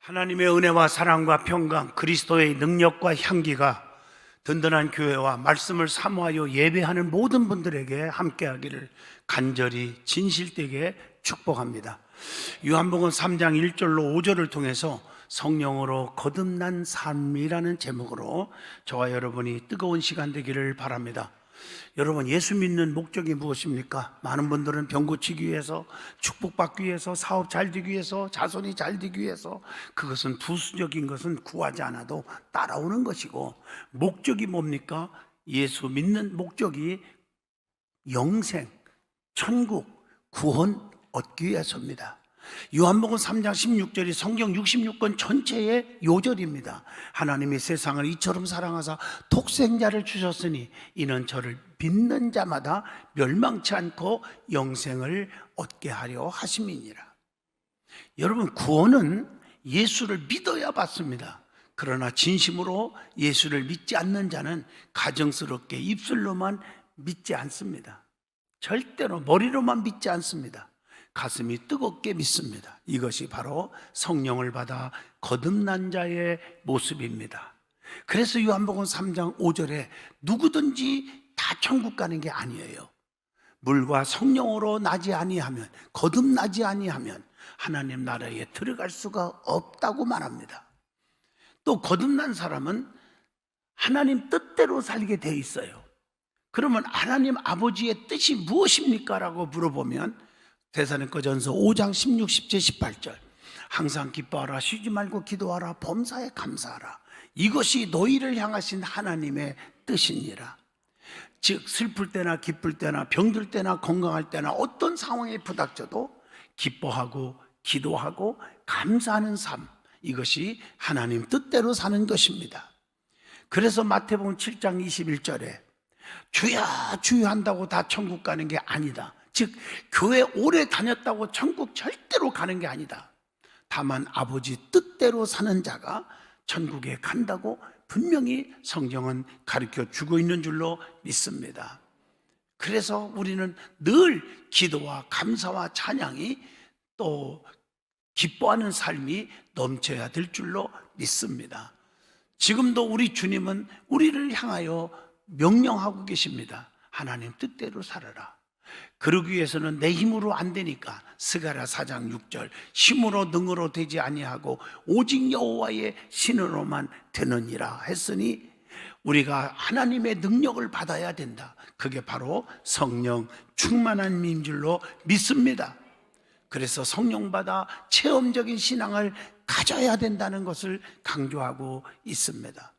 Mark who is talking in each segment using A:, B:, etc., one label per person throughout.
A: 하나님의 은혜와 사랑과 평강, 그리스도의 능력과 향기가 든든한 교회와 말씀을 사모하여 예배하는 모든 분들에게 함께하기를 간절히 진실되게 축복합니다. 요한복음 3장 1절로 5절을 통해서 성령으로 거듭난 삶이라는 제목으로 저와 여러분이 뜨거운 시간 되기를 바랍니다. 여러분, 예수 믿는 목적이 무엇입니까? 많은 분들은 병 고치기 위해서, 축복받기 위해서, 사업 잘 되기 위해서, 자손이 잘 되기 위해서, 그것은 부수적인 것은 구하지 않아도 따라오는 것이고, 목적이 뭡니까? 예수 믿는 목적이 영생, 천국, 구원 얻기 위해서입니다. 요한복음 3장 16절이 성경 66권 전체의 요절입니다. 하나님이 세상을 이처럼 사랑하사 독생자를 주셨으니 이는 저를 믿는 자마다 멸망치 않고 영생을 얻게 하려 하심이니라. 여러분, 구원은 예수를 믿어야 받습니다. 그러나 진심으로 예수를 믿지 않는 자는 가정스럽게 입술로만 믿지 않습니다. 절대로 머리로만 믿지 않습니다. 가슴이 뜨겁게 믿습니다. 이것이 바로 성령을 받아 거듭난 자의 모습입니다. 그래서 요한복음 3장 5절에 누구든지 다 천국 가는 게 아니에요. 물과 성령으로 나지 아니하면, 거듭나지 아니하면 하나님 나라에 들어갈 수가 없다고 말합니다. 또 거듭난 사람은 하나님 뜻대로 살게 돼 있어요. 그러면 하나님 아버지의 뜻이 무엇입니까? 라고 물어보면 데살로니가전서 5장 16, 17, 18절 항상 기뻐하라, 쉬지 말고 기도하라, 범사에 감사하라. 이것이 너희를 향하신 하나님의 뜻이니라. 즉 슬플 때나 기쁠 때나 병들 때나 건강할 때나 어떤 상황에 부닥쳐도 기뻐하고 기도하고 감사하는 삶, 이것이 하나님 뜻대로 사는 것입니다. 그래서 마태복음 7장 21절에 주야 주야 한다고 다 천국 가는 게 아니다. 즉 교회 오래 다녔다고 천국 절대로 가는 게 아니다. 다만 아버지 뜻대로 사는 자가 천국에 간다고 분명히 성경은 가르쳐 주고 있는 줄로 믿습니다. 그래서 우리는 늘 기도와 감사와 찬양이 또 기뻐하는 삶이 넘쳐야 될 줄로 믿습니다. 지금도 우리 주님은 우리를 향하여 명령하고 계십니다. 하나님 뜻대로 살아라. 그러기 위해서는 내 힘으로 안 되니까 스가랴 4장 6절 힘으로 능으로 되지 아니하고 오직 여호와의 신으로만 되느니라 했으니 우리가 하나님의 능력을 받아야 된다. 그게 바로 성령 충만한 민 줄로 믿습니다. 그래서 성령 받아 체험적인 신앙을 가져야 된다는 것을 강조하고 있습니다.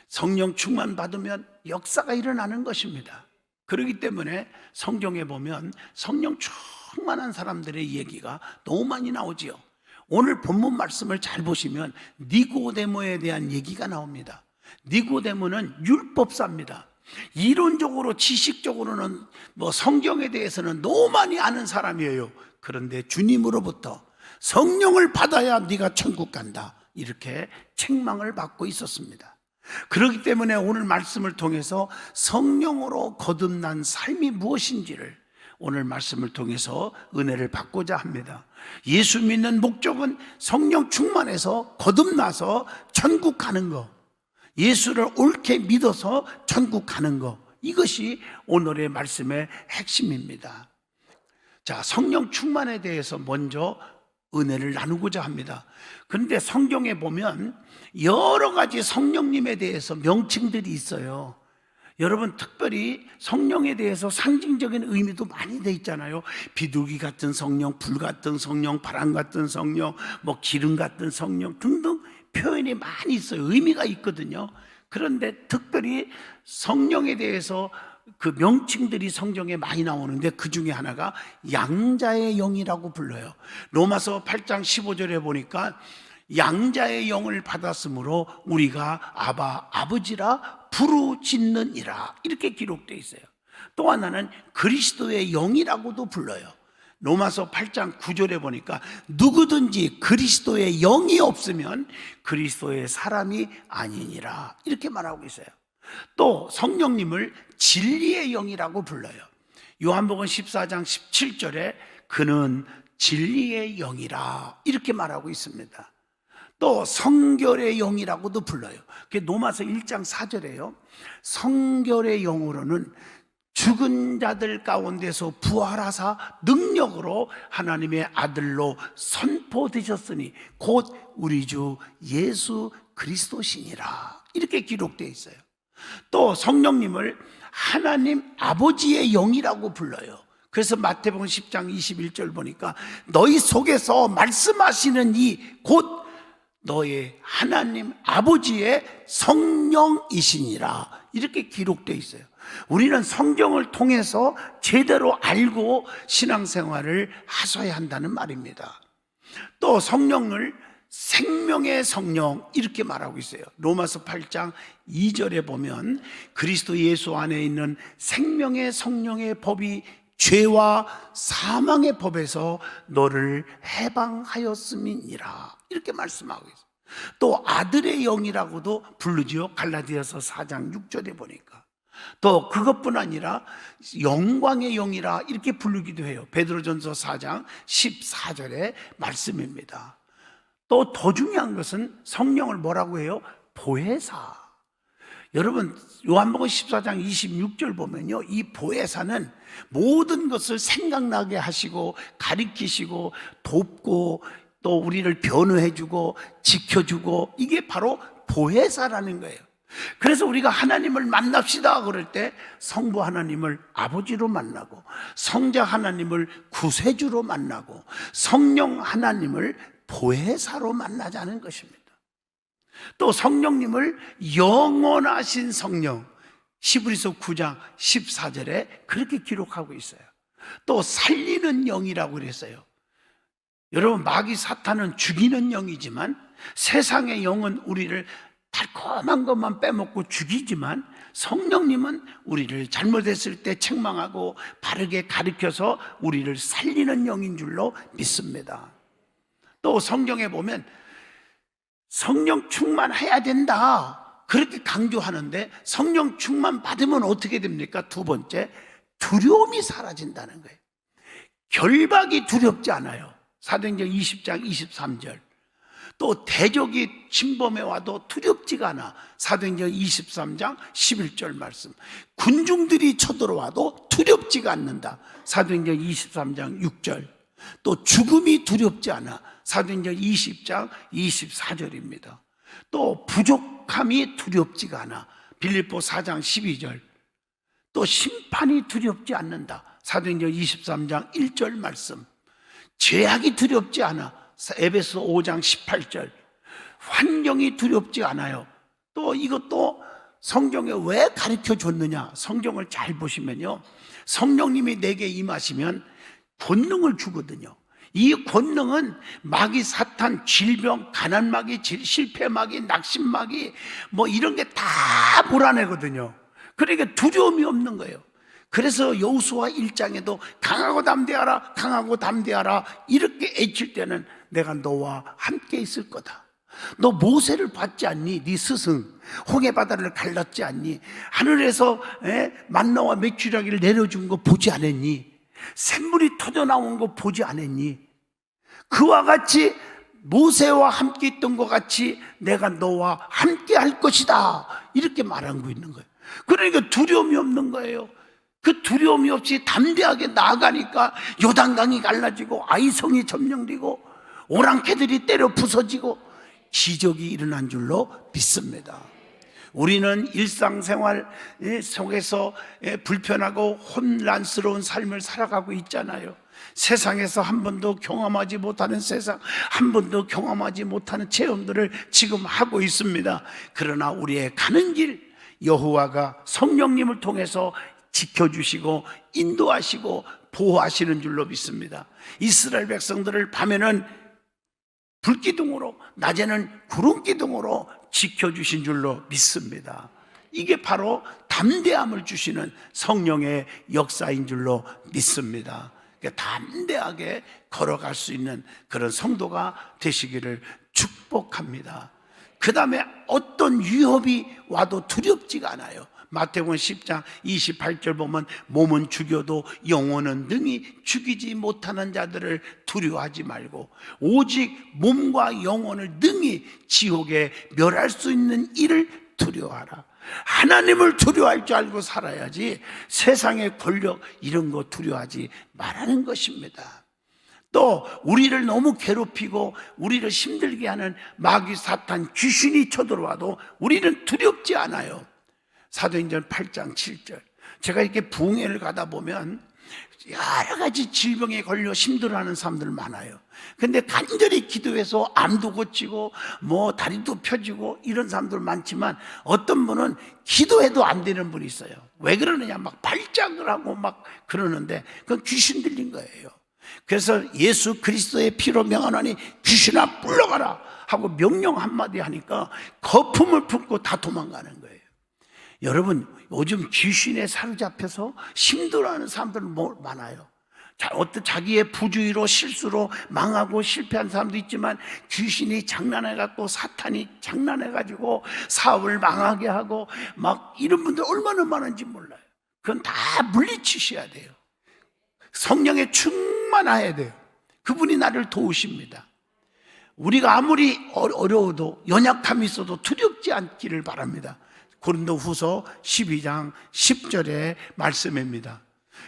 A: 성령 충만 받으면 역사가 일어나는 것입니다. 그렇기 때문에 성경에 보면 성령 충만한 사람들의 얘기가 너무 많이 나오지요. 오늘 본문 말씀을 잘 보시면 니고데모에 대한 얘기가 나옵니다. 니고데모는 율법사입니다. 이론적으로 지식적으로는 성경에 대해서는 너무 많이 아는 사람이에요. 그런데 주님으로부터 성령을 받아야 네가 천국 간다, 이렇게 책망을 받고 있었습니다. 그렇기 때문에 오늘 말씀을 통해서 성령으로 거듭난 삶이 무엇인지를 오늘 말씀을 통해서 은혜를 받고자 합니다. 예수 믿는 목적은 성령 충만해서 거듭나서 천국 가는 거, 예수를 옳게 믿어서 천국 가는 거, 이것이 오늘의 말씀의 핵심입니다. 자, 성령 충만에 대해서 먼저 은혜를 나누고자 합니다. 그런데 성경에 보면 여러 가지 성령님에 대해서 명칭들이 있어요. 여러분, 특별히 성령에 대해서 상징적인 의미도 많이 돼 있잖아요. 비둘기 같은 성령, 불 같은 성령, 바람 같은 성령, 기름 같은 성령 등등 표현이 많이 있어요. 의미가 있거든요. 그런데 특별히 성령에 대해서 그 명칭들이 성경에 많이 나오는데 그 중에 하나가 양자의 영이라고 불러요. 로마서 8장 15절에 보니까 양자의 영을 받았으므로 우리가 아바 아버지라 부르짖느니라, 이렇게 기록되어 있어요. 또 하나는 그리스도의 영이라고도 불러요. 로마서 8장 9절에 보니까 누구든지 그리스도의 영이 없으면 그리스도의 사람이 아니니라, 이렇게 말하고 있어요. 또 성령님을 진리의 영이라고 불러요. 요한복음 14장 17절에 그는 진리의 영이라 이렇게 말하고 있습니다. 또 성결의 영이라고도 불러요. 그게 로마서 1장 4절에요. 성결의 영으로는 죽은 자들 가운데서 부활하사 능력으로 하나님의 아들로 선포되셨으니 곧 우리 주 예수 그리스도시니라 이렇게 기록되어 있어요. 또 성령님을 하나님 아버지의 영이라고 불러요. 그래서 마태복음 10장 21절 보니까 너희 속에서 말씀하시는 이 곧 너의 하나님 아버지의 성령이시니라 이렇게 기록되어 있어요. 우리는 성경을 통해서 제대로 알고 신앙생활을 하셔야 한다는 말입니다. 또 성령을 생명의 성령 이렇게 말하고 있어요. 로마서 8장 2절에 보면 그리스도 예수 안에 있는 생명의 성령의 법이 죄와 사망의 법에서 너를 해방하였음이니라 이렇게 말씀하고 있어요. 또 아들의 영이라고도 부르지요. 갈라디아서 4장 6절에 보니까. 또 그것뿐 아니라 영광의 영이라 이렇게 부르기도 해요. 베드로전서 4장 14절의 말씀입니다. 또 더 중요한 것은 성령을 뭐라고 해요? 보혜사. 여러분 요한복음 14장 26절 보면요, 이 보혜사는 모든 것을 생각나게 하시고 가리키시고 돕고 또 우리를 변호해주고 지켜주고, 이게 바로 보혜사라는 거예요. 그래서 우리가 하나님을 만납시다 그럴 때 성부 하나님을 아버지로 만나고, 성자 하나님을 구세주로 만나고, 성령 하나님을 보혜사로 만나자는 것입니다. 또 성령님을 영원하신 성령, 히브리서 9장 14절에 그렇게 기록하고 있어요. 또 살리는 영이라고 그랬어요. 여러분, 마귀 사탄은 죽이는 영이지만 세상의 영은 우리를 달콤한 것만 빼먹고 죽이지만, 성령님은 우리를 잘못했을 때 책망하고 바르게 가르쳐서 우리를 살리는 영인 줄로 믿습니다. 또 성경에 보면 성령 충만해야 된다 그렇게 강조하는데, 성령 충만 받으면 어떻게 됩니까? 두 번째, 두려움이 사라진다는 거예요. 결박이 두렵지 않아요. 사도행전 20장 23절. 또 대적이 침범해 와도 두렵지가 않아. 사도행전 23장 11절 말씀. 군중들이 쳐들어와도 두렵지가 않는다. 사도행전 23장 6절. 또 죽음이 두렵지 않아. 사도행전 20장 24절입니다. 또 부족함이 두렵지가 않아. 빌립보 4장 12절. 또 심판이 두렵지 않는다. 사도행전 23장 1절 말씀. 죄악이 두렵지 않아. 에베소 5장 18절. 환경이 두렵지 않아요. 또 이것도 성경에 왜 가르쳐 줬느냐, 성경을 잘 보시면요, 성령님이 내게 임하시면 권능을 주거든요. 이 권능은 마귀, 사탄, 질병, 가난마귀, 실패마귀, 낙심마귀 뭐 이런 게 다 몰아내거든요. 그러니까 두려움이 없는 거예요. 그래서 여호수아 1장에도 강하고 담대하라, 강하고 담대하라 이렇게 외칠 때는 내가 너와 함께 있을 거다. 너 모세를 봤지 않니? 네 스승 홍해바다를 갈랐지 않니? 하늘에서 만나와 메추라기를 내려준 거 보지 않았니? 샘물이 터져나온 거 보지 않았니? 그와 같이 모세와 함께 있던 것 같이 내가 너와 함께 할 것이다 이렇게 말하고 있는 거예요. 그러니까 두려움이 없는 거예요. 그 두려움이 없이 담대하게 나아가니까 요단강이 갈라지고 아이성이 점령되고 오랑캐들이 때려 부서지고 기적이 일어난 줄로 믿습니다. 우리는 일상생활 속에서 불편하고 혼란스러운 삶을 살아가고 있잖아요. 세상에서 한 번도 경험하지 못하는 세상, 한 번도 경험하지 못하는 체험들을 지금 하고 있습니다. 그러나 우리의 가는 길, 여호와가 성령님을 통해서 지켜주시고 인도하시고 보호하시는 줄로 믿습니다. 이스라엘 백성들을 밤에는 불기둥으로, 낮에는 구름기둥으로 지켜주신 줄로 믿습니다. 이게 바로 담대함을 주시는 성령의 역사인 줄로 믿습니다. 그러니까 담대하게 걸어갈 수 있는 그런 성도가 되시기를 축복합니다. 그 다음에 어떤 위협이 와도 두렵지가 않아요. 마태복음 10장 28절 보면 몸은 죽여도 영혼은 능히 죽이지 못하는 자들을 두려워하지 말고 오직 몸과 영혼을 능히 지옥에 멸할 수 있는 이를 두려워하라. 하나님을 두려워할 줄 알고 살아야지 세상의 권력 이런 거 두려워하지 말라는 것입니다. 또 우리를 너무 괴롭히고 우리를 힘들게 하는 마귀 사탄 귀신이 쳐들어와도 우리는 두렵지 않아요. 사도행전 8장 7절. 제가 이렇게 부흥회를 가다 보면 여러 가지 질병에 걸려 힘들어하는 사람들 많아요. 근데 간절히 기도해서 암도 고치고 뭐 다리도 펴지고 이런 사람들 많지만 어떤 분은 기도해도 안 되는 분이 있어요. 왜 그러느냐 막 발작을 하고 막 그러는데 그건 귀신 들린 거예요. 그래서 예수 그리스도의 피로 명하노니 귀신아 물러가라 하고 명령 한마디 하니까 거품을 품고 다 도망가는 거예요. 여러분 요즘 귀신에 사로잡혀서 힘들어하는 사람들 많아요. 어떤 자기의 부주의로 실수로 망하고 실패한 사람도 있지만 귀신이 장난해갖고 사탄이 장난해가지고 사업을 망하게 하고 막 이런 분들 얼마나 많은지 몰라요. 그건 다 물리치셔야 돼요. 성령에 충만해야 돼요. 그분이 나를 도우십니다. 우리가 아무리 어려워도 연약함이 있어도 두렵지 않기를 바랍니다. 고린도후서 12장 10절의 말씀입니다.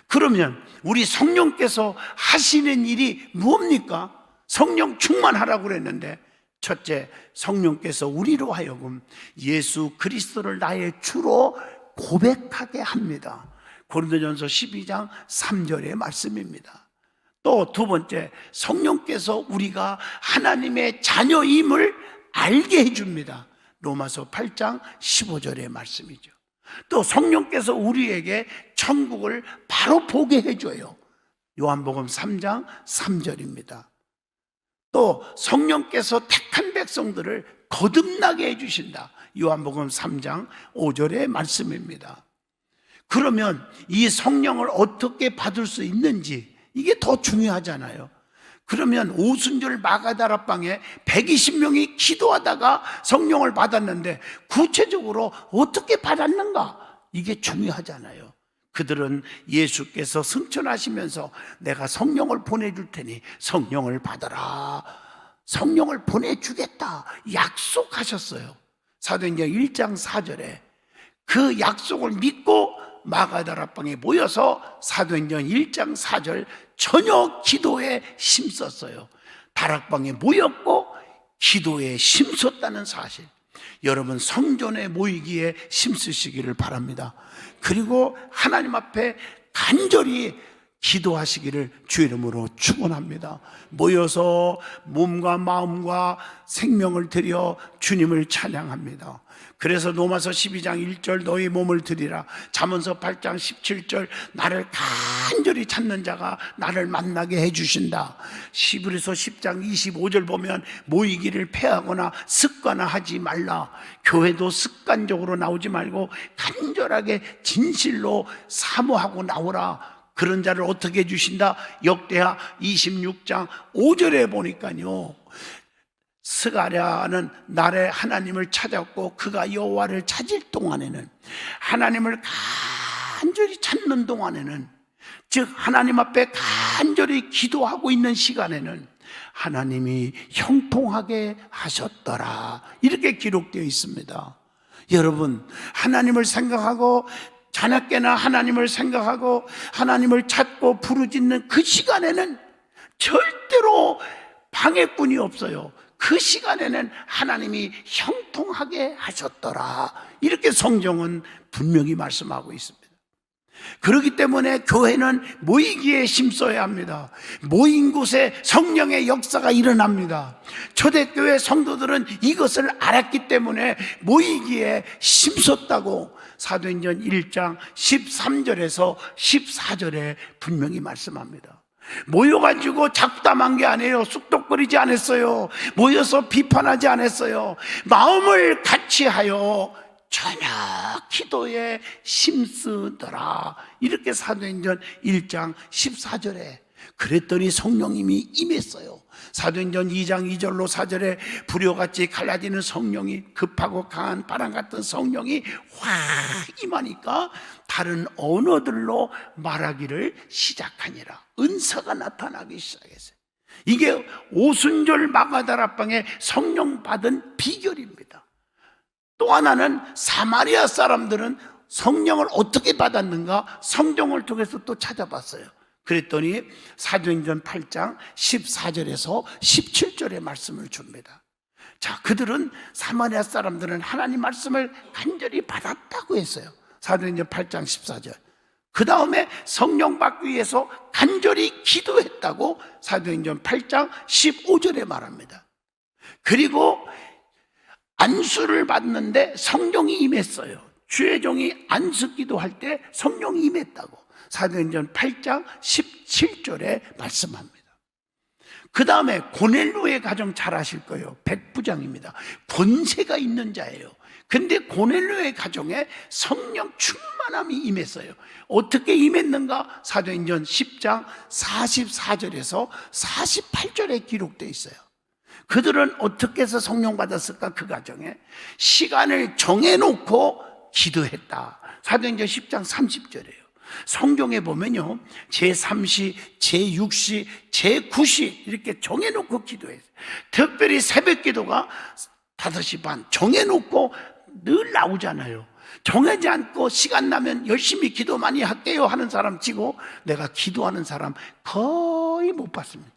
A: 그러면 우리 성령께서 하시는 일이 무엇입니까? 성령 충만하라고 그랬는데 첫째, 성령께서 우리로 하여금 예수 그리스도를 나의 주로 고백하게 합니다. 고린도전서 12장 3절의 말씀입니다. 또 두 번째, 성령께서 우리가 하나님의 자녀임을 알게 해줍니다. 로마서 8장 15절의 말씀이죠. 또 성령께서 우리에게 천국을 바로 보게 해줘요. 요한복음 3장 3절입니다. 또 성령께서 택한 백성들을 거듭나게 해주신다. 요한복음 3장 5절의 말씀입니다. 그러면 이 성령을 어떻게 받을 수 있는지 이게 더 중요하잖아요. 그러면 오순절 마가다락방에 120명이 기도하다가 성령을 받았는데 구체적으로 어떻게 받았는가? 이게 중요하잖아요. 그들은 예수께서 승천하시면서 내가 성령을 보내줄 테니 성령을 받아라, 성령을 보내주겠다 약속하셨어요. 사도행전 1장 4절에 그 약속을 믿고 마가다락방에 모여서 사도행전 1장 4절 저녁 기도에 힘썼어요. 다락방에 모였고 기도에 힘썼다는 사실, 여러분 성전에 모이기에 힘쓰시기를 바랍니다. 그리고 하나님 앞에 간절히 기도하시기를 주의 이름으로 축원합니다. 모여서 몸과 마음과 생명을 드려 주님을 찬양합니다. 그래서 로마서 12장 1절 너희 몸을 드리라, 잠언서 8장 17절 나를 간절히 찾는 자가 나를 만나게 해주신다. 히브리서 10장 25절 보면 모이기를 패하거나 습관화하지 말라. 교회도 습관적으로 나오지 말고 간절하게 진실로 사모하고 나오라. 그런 자를 어떻게 해주신다? 역대하 26장 5절에 보니까요, 스가랴는 날에 하나님을 찾았고 그가 여호와를 찾을 동안에는, 하나님을 간절히 찾는 동안에는, 즉 하나님 앞에 간절히 기도하고 있는 시간에는 하나님이 형통하게 하셨더라, 이렇게 기록되어 있습니다. 여러분, 하나님을 생각하고 자나깨나 하나님을 생각하고 하나님을 찾고 부르짖는 그 시간에는 절대로 방해꾼이 없어요. 그 시간에는 하나님이 형통하게 하셨더라, 이렇게 성경은 분명히 말씀하고 있습니다. 그렇기 때문에 교회는 모이기에 힘써야 합니다. 모인 곳에 성령의 역사가 일어납니다. 초대교회 성도들은 이것을 알았기 때문에 모이기에 힘썼다고 사도행전 1장 13절에서 14절에 분명히 말씀합니다. 모여가지고 잡담한 게 아니에요. 쑥덕거리지 않았어요. 모여서 비판하지 않았어요. 마음을 같이 하여 저녁 기도에 힘쓰더라, 이렇게 사도행전 1장 14절에 그랬더니 성령님이 임했어요. 사도행전 2장 2절로 4절에 불효같이 갈라지는 성령이, 급하고 강한 바람 같은 성령이 확 임하니까 다른 언어들로 말하기를 시작하니라. 은사가 나타나기 시작했어요. 이게 오순절 마가다락방에 성령 받은 비결입니다. 또 하나는 사마리아 사람들은 성령을 어떻게 받았는가 성경을 통해서 또 찾아봤어요. 그랬더니 사도행전 8장 14절에서 17절의 말씀을 줍니다. 자, 그들은, 사마리아 사람들은 하나님 말씀을 간절히 받았다고 했어요. 사도행전 8장 14절. 그 다음에 성령 받기 위해서 간절히 기도했다고 사도행전 8장 15절에 말합니다. 그리고 안수를 받는데 성령이 임했어요. 주의 종이 안수 기도할 때 성령이 임했다고 사도행전 8장 17절에 말씀합니다. 그 다음에 고넬료의 가정 잘 아실 거예요. 백부장입니다. 권세가 있는 자예요. 근데 고넬료의 가정에 성령 충만함이 임했어요. 어떻게 임했는가? 사도행전 10장 44절에서 48절에 기록되어 있어요. 그들은 어떻게 해서 성령 받았을까? 그 가정에 시간을 정해놓고 기도했다. 사도행전 10장 30절이에요. 성경에 보면요, 제3시, 제6시, 제9시 이렇게 정해놓고 기도했어요. 특별히 새벽 기도가 5시 반 정해놓고 늘 나오잖아요. 정하지 않고 시간 나면 열심히 기도 많이 할게요 하는 사람 치고 내가 기도하는 사람 거의 못 봤습니다.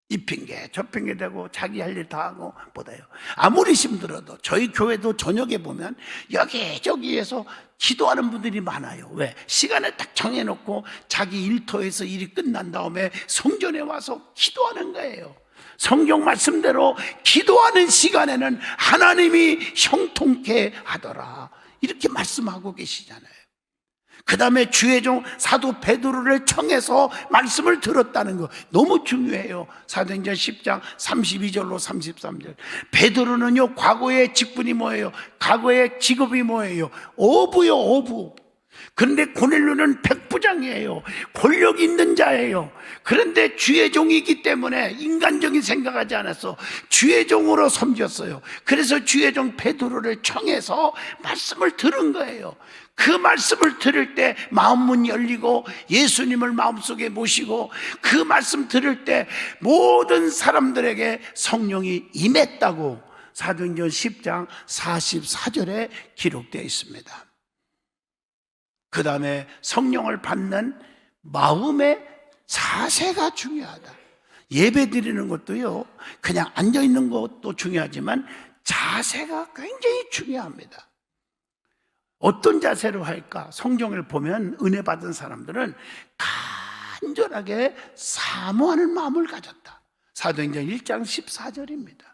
A: 이 핑계 저 핑계 대고 자기 할 일 다 하고 못해요. 아무리 힘들어도 저희 교회도 저녁에 보면 여기저기에서 기도하는 분들이 많아요. 왜? 시간을 딱 정해놓고 자기 일터에서 일이 끝난 다음에 성전에 와서 기도하는 거예요. 성경 말씀대로 기도하는 시간에는 하나님이 형통케 하더라, 이렇게 말씀하고 계시잖아요. 그 다음에 주의 종 사도 베드로를 청해서 말씀을 들었다는 거 너무 중요해요. 사도행전 10장 32절로 33절. 베드로는요, 과거의 직분이 뭐예요? 과거의 직업이 뭐예요? 어부요, 어부. 그런데 고넬료는 백부장이에요. 권력 있는 자예요. 그런데 주의 종이기 때문에 인간적인 생각하지 않았어. 주의 종으로 섬겼어요. 그래서 주의 종 베드로를 청해서 말씀을 들은 거예요. 그 말씀을 들을 때 마음문 열리고 예수님을 마음속에 모시고 그 말씀 들을 때 모든 사람들에게 성령이 임했다고 사도행전 10장 44절에 기록되어 있습니다. 그 다음에 성령을 받는 마음의 자세가 중요하다. 예배 드리는 것도요, 그냥 앉아있는 것도 중요하지만 자세가 굉장히 중요합니다. 어떤 자세로 할까? 성경을 보면 은혜 받은 사람들은 간절하게 사모하는 마음을 가졌다. 사도행전 1장 14절입니다.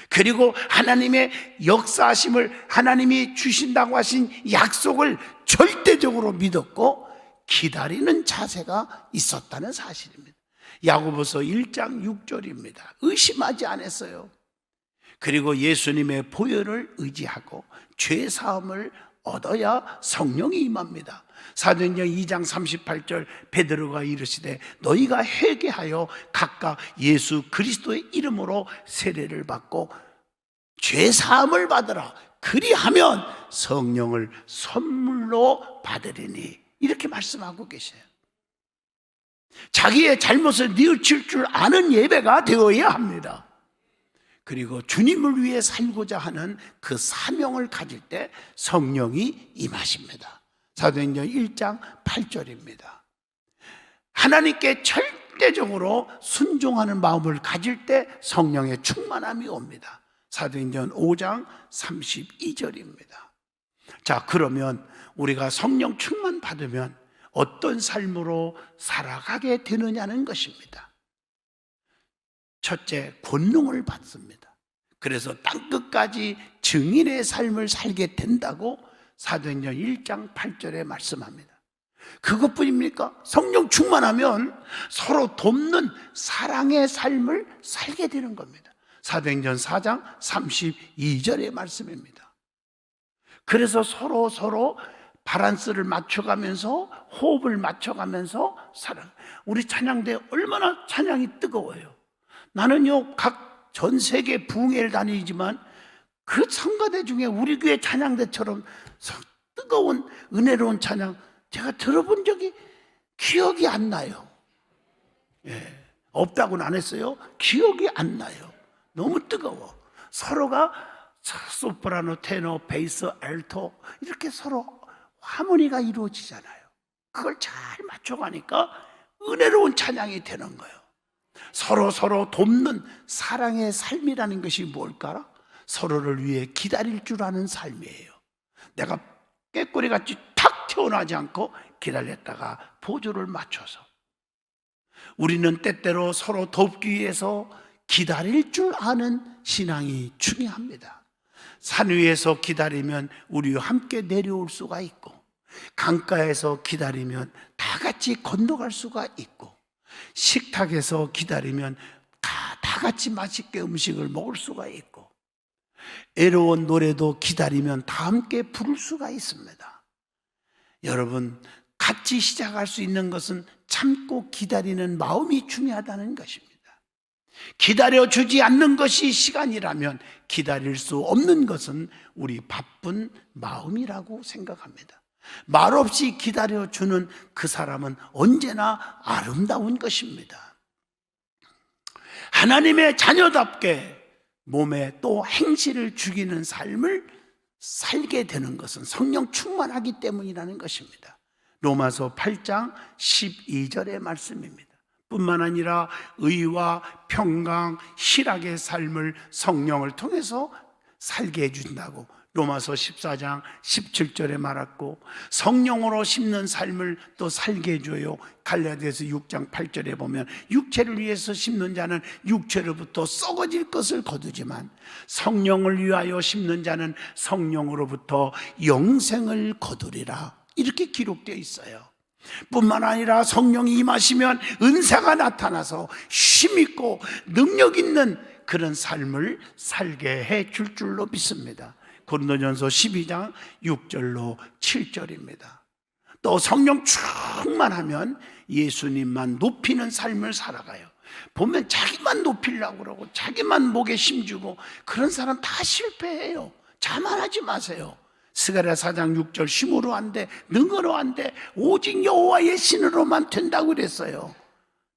A: 그리고 하나님의 역사하심을, 하나님이 주신다고 하신 약속을 절대적으로 믿었고 기다리는 자세가 있었다는 사실입니다. 야고보서 1장 6절입니다. 의심하지 않았어요. 그리고 예수님의 보혈을 의지하고 죄 사함을 얻어야 성령이 임합니다. 사도행전 2장 38절 베드로가 이르시되 너희가 회개하여 각각 예수 그리스도의 이름으로 세례를 받고 죄 사함을 받으라. 그리하면 성령을 선물로 받으리니, 이렇게 말씀하고 계세요. 자기의 잘못을 뉘우칠 줄 아는 예배가 되어야 합니다. 그리고 주님을 위해 살고자 하는 그 사명을 가질 때 성령이 임하십니다. 사도행전 1장 8절입니다. 하나님께 절대적으로 순종하는 마음을 가질 때 성령의 충만함이 옵니다. 사도행전 5장 32절입니다. 자, 그러면 우리가 성령 충만 받으면 어떤 삶으로 살아가게 되느냐는 것입니다. 첫째, 권능을 받습니다. 그래서 땅끝까지 증인의 삶을 살게 된다고 사도행전 1장 8절에 말씀합니다. 그것뿐입니까? 성령 충만하면 서로 돕는 사랑의 삶을 살게 되는 겁니다. 사도행전 4장 32절의 말씀입니다. 그래서 서로 바란스를 맞춰가면서 호흡을 맞춰가면서 사랑. 우리 찬양대 얼마나 찬양이 뜨거워요. 나는요, 각 전 세계 부흥회를 다니지만 그 성가대 중에 우리 교회 찬양대처럼 뜨거운 은혜로운 찬양 제가 들어본 적이 기억이 안 나요. 예, 없다고는 안 했어요. 기억이 안 나요. 너무 뜨거워. 서로가 소프라노, 테너, 베이스, 알토 이렇게 서로 하모니가 이루어지잖아요. 그걸 잘 맞춰가니까 은혜로운 찬양이 되는 거예요. 서로 돕는 사랑의 삶이라는 것이 뭘까라? 서로를 위해 기다릴 줄 아는 삶이에요. 내가 깨꼬리같이 탁 튀어나오지 않고 기다렸다가 보조를 맞춰서. 우리는 때때로 서로 돕기 위해서 기다릴 줄 아는 신앙이 중요합니다. 산 위에서 기다리면 우리와 함께 내려올 수가 있고, 강가에서 기다리면 다 같이 건너갈 수가 있고, 식탁에서 기다리면 다 같이 맛있게 음식을 먹을 수가 있고, 애로운 노래도 기다리면 다 함께 부를 수가 있습니다. 여러분, 같이 시작할 수 있는 것은 참고 기다리는 마음이 중요하다는 것입니다. 기다려주지 않는 것이 시간이라면 기다릴 수 없는 것은 우리 바쁜 마음이라고 생각합니다. 말없이 기다려주는 그 사람은 언제나 아름다운 것입니다. 하나님의 자녀답게 몸에 또 행실을 죽이는 삶을 살게 되는 것은 성령 충만하기 때문이라는 것입니다. 로마서 8장 12절의 말씀입니다. 뿐만 아니라 의와 평강, 희락의 삶을 성령을 통해서 살게 해준다고 로마서 14장 17절에 말했고, 성령으로 심는 삶을 또 살게 해줘요. 갈라디아서 6장 8절에 보면 육체를 위해서 심는 자는 육체로부터 썩어질 것을 거두지만 성령을 위하여 심는 자는 성령으로부터 영생을 거두리라, 이렇게 기록되어 있어요. 뿐만 아니라 성령이 임하시면 은사가 나타나서 힘있고 능력 있는 그런 삶을 살게 해 줄 줄로 믿습니다. 고린도전서 12장 6절로 7절입니다. 또 성령 충만하면 예수님만 높이는 삶을 살아가요. 보면 자기만 높이려고 그러고 자기만 목에 힘주고 그런 사람 다 실패해요. 자만하지 마세요. 스가랴 4장 6절 힘으로 안 돼, 능으로 안 돼, 오직 여호와의 신으로만 된다고 그랬어요.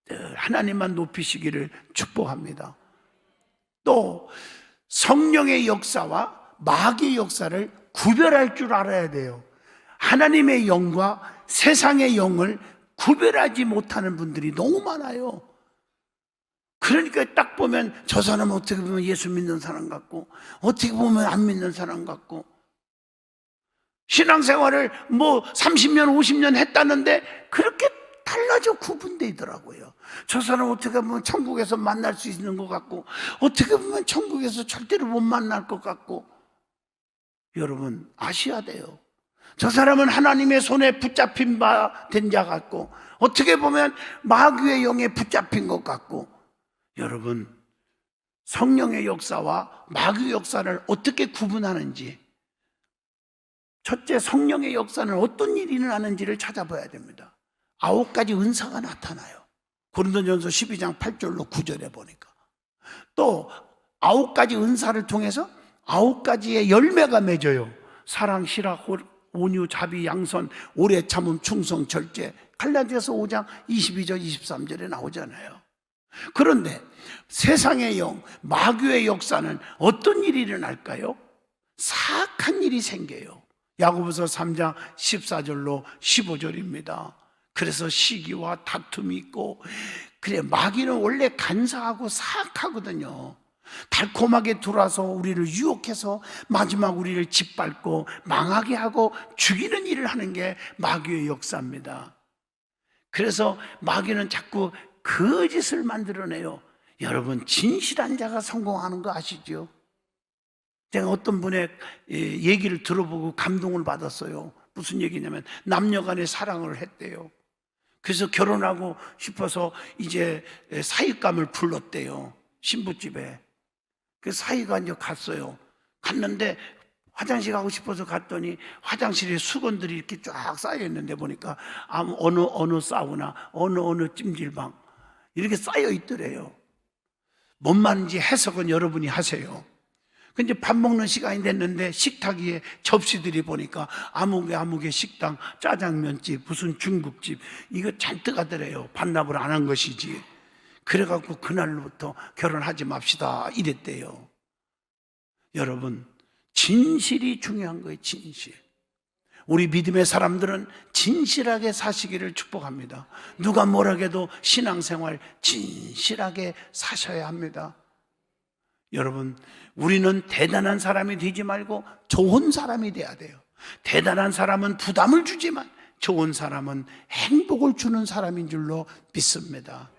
A: 늘 하나님만 높이시기를 축복합니다. 또 성령의 역사와 마귀의 역사를 구별할 줄 알아야 돼요. 하나님의 영과 세상의 영을 구별하지 못하는 분들이 너무 많아요. 그러니까 딱 보면 저 사람은 어떻게 보면 예수 믿는 사람 같고 어떻게 보면 안 믿는 사람 같고, 신앙생활을 30년 50년 했다는데 그렇게 달라져 구분되더라고요. 저 사람 어떻게 보면 천국에서 만날 수 있는 것 같고 어떻게 보면 천국에서 절대로 못 만날 것 같고. 여러분 아셔야 돼요. 저 사람은 하나님의 손에 붙잡힌 바 된 자 같고 어떻게 보면 마귀의 영에 붙잡힌 것 같고. 여러분, 성령의 역사와 마귀의 역사를 어떻게 구분하는지, 첫째 성령의 역사는 어떤 일이 일어나는지를 찾아봐야 됩니다. 9가지 은사가 나타나요. 고린도전서 12장 8절로 9절에 보니까. 또 9가지 은사를 통해서 9가지의 열매가 맺어요. 사랑, 희락, 온유, 자비, 양선, 오래 참음, 충성, 절제. 갈라디아서 5장 22절 23절에 나오잖아요. 그런데 세상의 영, 마귀의 역사는 어떤 일이 일어날까요? 사악한 일이 생겨요. 야고보서 3장 14절로 15절입니다. 그래서 시기와 다툼이 있고, 그래, 마귀는 원래 간사하고 사악하거든요. 달콤하게 들어와서 우리를 유혹해서 마지막 우리를 짓밟고 망하게 하고 죽이는 일을 하는 게 마귀의 역사입니다. 그래서 마귀는 자꾸 거짓을 만들어내요. 여러분, 진실한 자가 성공하는 거 아시죠? 제가 어떤 분의 얘기를 들어보고 감동을 받았어요. 무슨 얘기냐면 남녀 간의 사랑을 했대요. 그래서 결혼하고 싶어서 이제 사윗감을 불렀대요. 신부집에. 그 사위가 이제 갔어요. 갔는데 화장실 가고 싶어서 갔더니 화장실에 수건들이 이렇게 쫙 쌓여 있는데 보니까 어느 사우나, 어느 찜질방 이렇게 쌓여 있더래요. 뭔 말인지 해석은 여러분이 하세요. 근데 밥 먹는 시간이 됐는데 식탁 위에 접시들이 보니까 아무개 식당, 짜장면집, 무슨 중국집 이거 잔뜩 하더래요. 반납을 안 한 것이지. 그래갖고 그날부터 결혼하지 맙시다 이랬대요. 여러분, 진실이 중요한 거예요. 진실. 우리 믿음의 사람들은 진실하게 사시기를 축복합니다. 누가 뭐라 해도 신앙생활 진실하게 사셔야 합니다. 여러분, 우리는 대단한 사람이 되지 말고 좋은 사람이 돼야 돼요. 대단한 사람은 부담을 주지만 좋은 사람은 행복을 주는 사람인 줄로 믿습니다.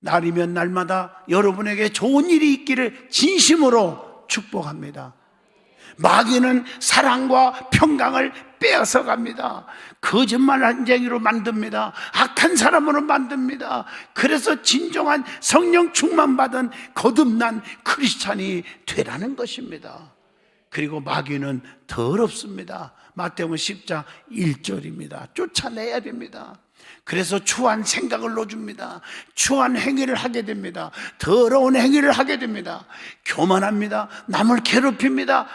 A: 날이면 날마다 여러분에게 좋은 일이 있기를 진심으로 축복합니다. 마귀는 사랑과 평강을 빼앗아 갑니다. 거짓말한쟁이로 만듭니다. 악한 사람으로 만듭니다. 그래서 진정한 성령 충만받은 거듭난 크리스찬이 되라는 것입니다. 그리고 마귀는 더럽습니다. 마태복음 10장 1절입니다. 쫓아내야 됩니다. 그래서 추한 생각을 넣어줍니다. 추한 행위를 하게 됩니다. 더러운 행위를 하게 됩니다. 교만합니다. 남을 괴롭힙니다.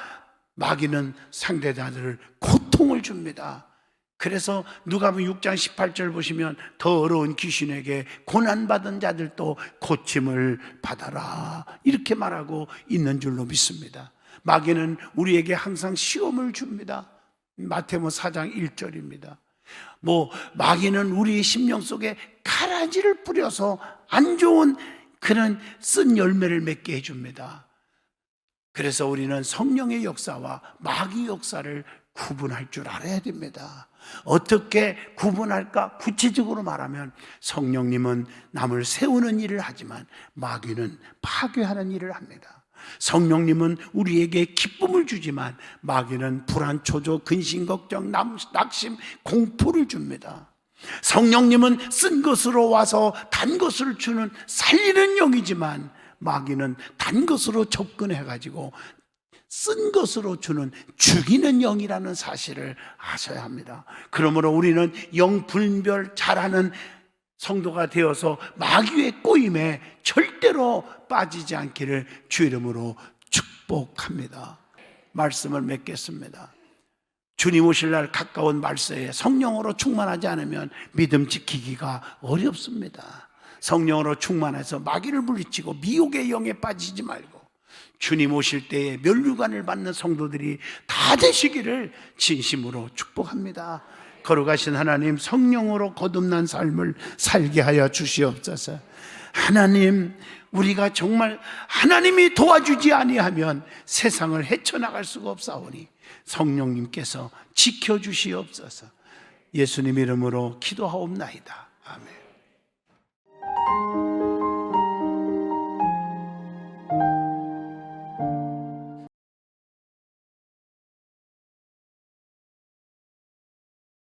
A: 마귀는 상대자들을 고통을 줍니다. 그래서 누가복음 6장 18절 보시면 더 어려운 귀신에게 고난받은 자들도 고침을 받아라 이렇게 말하고 있는 줄로 믿습니다. 마귀는 우리에게 항상 시험을 줍니다. 마태복음 4장 1절입니다. 마귀는 우리의 심령 속에 가라지를 뿌려서 안 좋은 그런 쓴 열매를 맺게 해줍니다. 그래서 우리는 성령의 역사와 마귀 역사를 구분할 줄 알아야 됩니다. 어떻게 구분할까? 구체적으로 말하면 성령님은 남을 세우는 일을 하지만 마귀는 파괴하는 일을 합니다. 성령님은 우리에게 기쁨을 주지만 마귀는 불안, 초조, 근심, 걱정, 낙심, 공포를 줍니다. 성령님은 쓴 것으로 와서 단 것을 주는 살리는 영이지만 마귀는 단 것으로 접근해가지고 쓴 것으로 주는 죽이는 영이라는 사실을 아셔야 합니다. 그러므로 우리는 영분별 잘하는 성도가 되어서 마귀의 꼬임에 절대로 빠지지 않기를 주 이름으로 축복합니다. 말씀을 맺겠습니다. 주님 오실 날 가까운 말세에 성령으로 충만하지 않으면 믿음 지키기가 어렵습니다. 성령으로 충만해서 마귀를 물리치고 미혹의 영에 빠지지 말고 주님 오실 때에 면류관을 받는 성도들이 다 되시기를 진심으로 축복합니다. 거룩하신 하나님, 성령으로 거듭난 삶을 살게 하여 주시옵소서. 하나님, 우리가 정말 하나님이 도와주지 아니하면 세상을 헤쳐나갈 수가 없사오니 성령님께서 지켜주시옵소서. 예수님 이름으로 기도하옵나이다. 아멘.